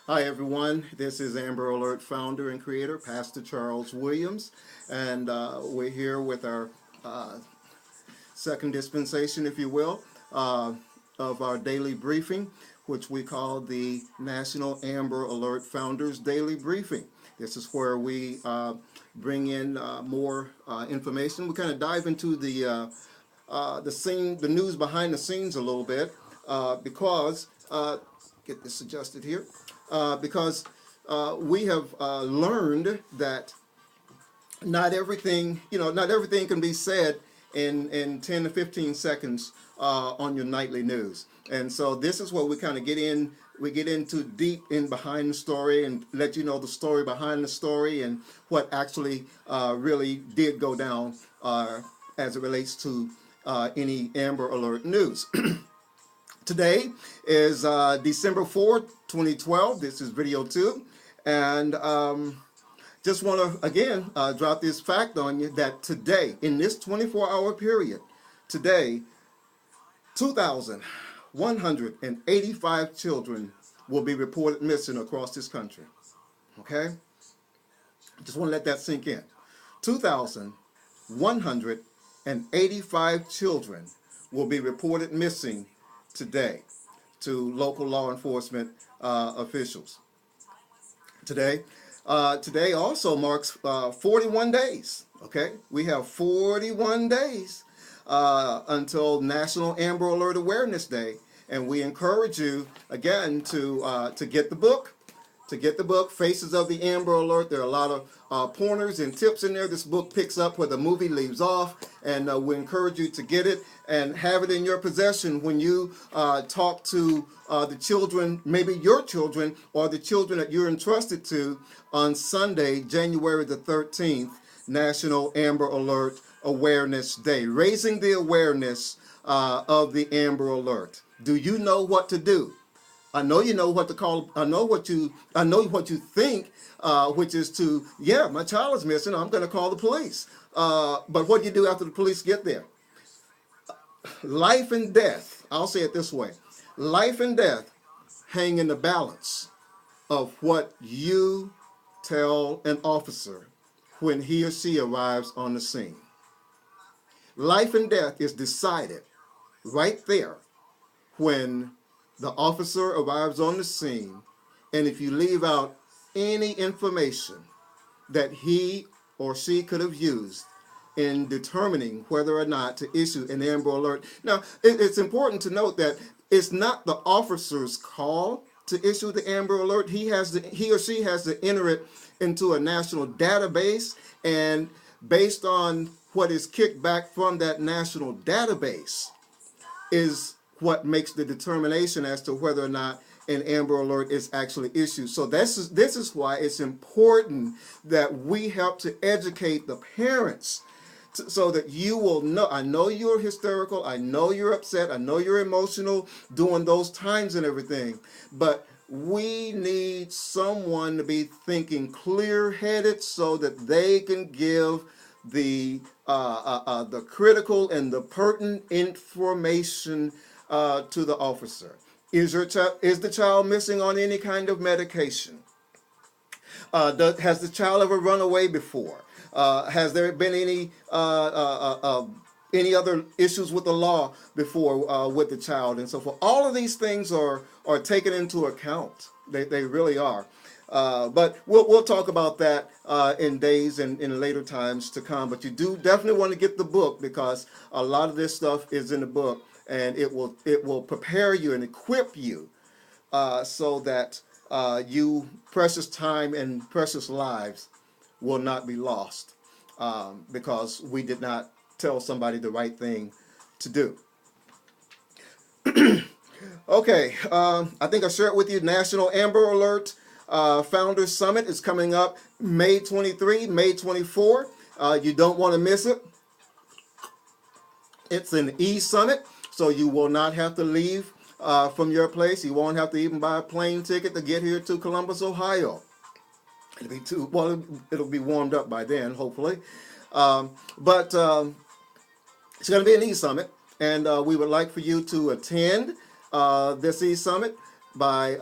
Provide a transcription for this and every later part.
Hi everyone, this is Amber Alert founder and creator, Pastor Charles Williams, and we're here with our second dispensation, if you will, of our daily briefing, which we call the National Amber Alert Founders Daily Briefing. This is where we bring in more information. We kind of dive into the scene, the news behind the scenes a little bit, because get this adjusted here, because we have learned that not everything can be said in 10 to 15 seconds on your nightly news. And so this is where we kind of we get into deep in behind the story and let you know the story behind the story and what actually really did go down as it relates to any Amber Alert news. Today is December 4th, 2012. This is video 2. And just want to, again, drop this fact on you that today, in this 24-hour period, today, 2,185 children will be reported missing across this country. Okay? Just want to let that sink in. 2,185 children will be reported missing today to local law enforcement officials. Today also marks 41 days. Okay, we have 41 days until National Amber Alert Awareness Day, and we encourage you again to get the book. To get the book, Faces of the Amber Alert. There are a lot of pointers and tips in there. This book picks up where the movie leaves off, and we encourage you to get it and have it in your possession when you talk to the children, maybe your children or the children that you're entrusted to on Sunday, January the 13th, National Amber Alert Awareness Day. Raising the awareness of the Amber Alert. Do you know what to do? I know you know what to call. I know what you think, which is to, yeah, my child is missing. I'm going to call the police. But what do you do after the police get there? Life and death. I'll say it this way: life and death hang in the balance of what you tell an officer when he or she arrives on the scene. Life and death is decided right there when the officer arrives on the scene, and if you leave out any information that he or she could have used in determining whether or not to issue an Amber Alert. Now, it's important to note that it's not the officer's call to issue the Amber Alert. He or she has to enter it into a national database, and based on what is kicked back from that national database is what makes the determination as to whether or not an Amber Alert is actually issued. So this is why it's important that we help to educate the parents so that you will know. I know you're hysterical. I know you're upset. I know you're emotional during those times and everything. But we need someone to be thinking clear-headed so that they can give the critical and the pertinent information to the officer. Is the child missing on any kind of medication? Has the child ever run away before? Has there been any other issues with the law before with the child and so forth? All of these things are taken into account. They really are. But we'll talk about that in days and in later times to come. But you do definitely want to get the book, because a lot of this stuff is in the book, and it will prepare you and equip you so that you precious time and precious lives will not be lost because we did not tell somebody the right thing to do. Okay, I think I shared with you National Amber Alert Founders Summit is coming up May 23, May 24. You don't want to miss it. It's an e-summit, so you will not have to leave from your place. You won't have to even buy a plane ticket to get here to Columbus, Ohio. It'll be warmed up by then, hopefully. But it's going to be an e-summit, and we would like for you to attend this e-summit. by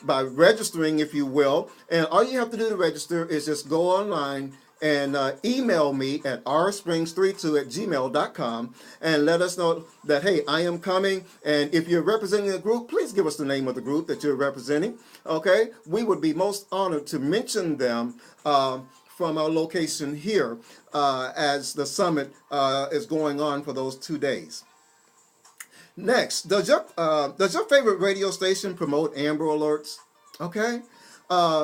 registering, if you will. And all you have to do to register is just go online and email me at rsprings32@gmail.com and let us know that, hey, I am coming. And if you're representing a group, please give us the name of the group that you're representing. Okay, we would be most honored to mention them from our location here as the summit is going on for those 2 days. Next, does your favorite radio station promote Amber Alerts? Okay,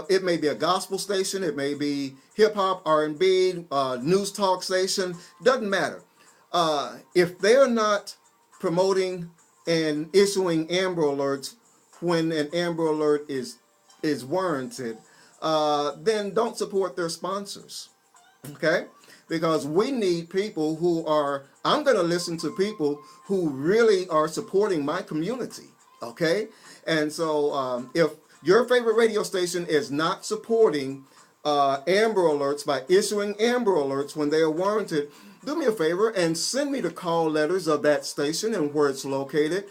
it may be a gospel station, it may be hip hop, R&B, news talk station. Doesn't matter. If they are not promoting and issuing Amber Alerts when an Amber Alert is warranted, then don't support their sponsors. Okay? Because we need people who are, I'm going to listen to people who really are supporting my community. Okay? And so if your favorite radio station is not supporting Amber Alerts by issuing Amber Alerts when they are warranted, do me a favor and send me the call letters of that station and where it's located.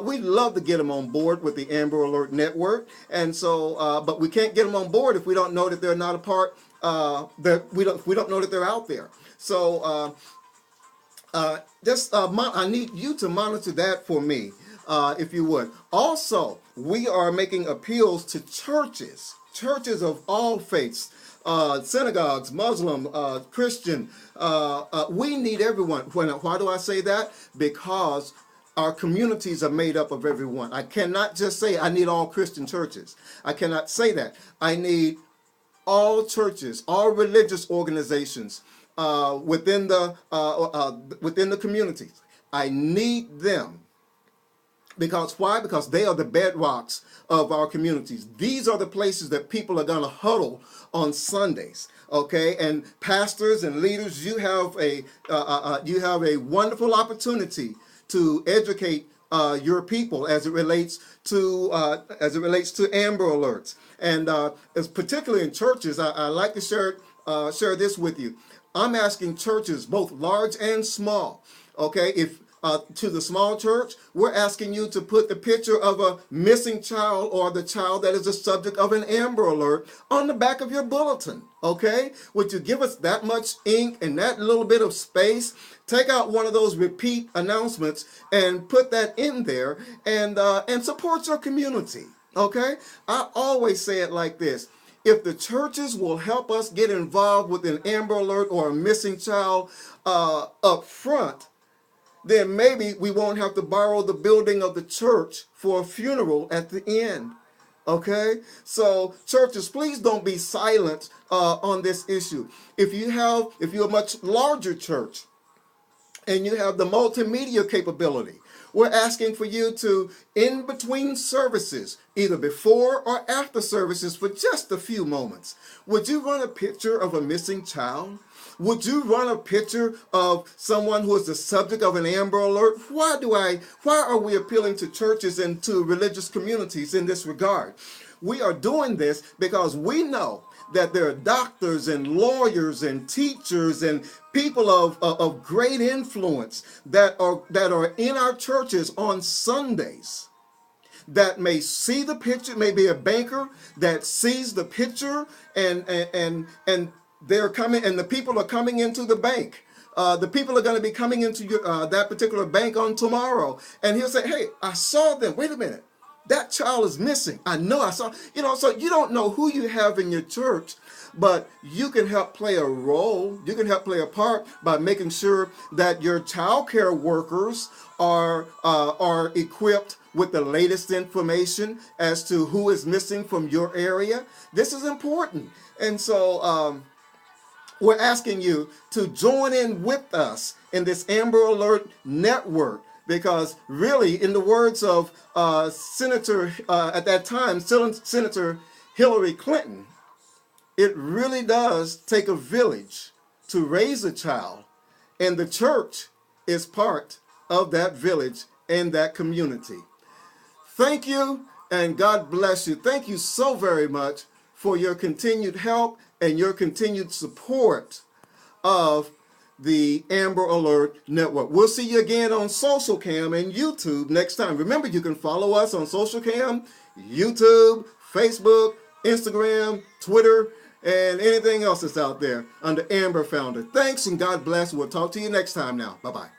We'd love to get them on board with the Amber Alert Network. And so, but we can't get them on board if we don't know that they're not a part, that we don't know that they're out there. So I need you to monitor that for me, if you would. Also, we are making appeals to churches of all faiths, synagogues, Muslim, Christian. We need everyone. Why do I say that? Because our communities are made up of everyone. I cannot just say I need all Christian churches. I cannot say that. I need all churches, all religious organizations within the communities. I need them. Because why? Because they are the bedrocks of our communities. These are the places that people are going to huddle on Sundays. Okay, and pastors and leaders, you have a wonderful opportunity to educate your people as it relates to Amber Alerts, and as particularly in churches. I like to share this with you. I'm asking churches, both large and small. Okay, if to the small church, we're asking you to put the picture of a missing child or the child that is the subject of an Amber Alert on the back of your bulletin. Okay? Would you give us that much ink and that little bit of space? Take out one of those repeat announcements and put that in there and support your community. Okay? I always say it like this. If the churches will help us get involved with an Amber Alert or a missing child up front, then maybe we won't have to borrow the building of the church for a funeral at the end. Okay? So churches, please don't be silent on this issue. If you're a much larger church and you have the multimedia capability, we're asking for you to, in between services, either before or after services for just a few moments, would you run a picture of a missing child? Would you run a picture of someone who is the subject of an Amber Alert? Why are we appealing to churches and to religious communities in this regard? We are doing this because we know that there are doctors and lawyers and teachers and people of great influence that are in our churches on Sundays that may see the picture, maybe a banker that sees the picture and they're coming, and the people are coming into the bank. The people are going to be coming into that particular bank on tomorrow. And he'll say, hey, I saw them. Wait a minute. That child is missing. I know I saw. So you don't know who you have in your church, but you can help play a role. You can help play a part by making sure that your child care workers are equipped with the latest information as to who is missing from your area. This is important. And so we're asking you to join in with us in this Amber Alert network, because really, in the words of Senator at that time, Senator Hillary Clinton, it really does take a village to raise a child, and the church is part of that village and that community. Thank you, and God bless you. Thank you so very much for your continued help and your continued support of the Amber Alert Network. We'll see you again on Social Cam and YouTube next time. Remember, you can follow us on Social Cam, YouTube, Facebook, Instagram, Twitter, and anything else that's out there under Amber Founder. Thanks and God bless. We'll talk to you next time now. Bye-bye.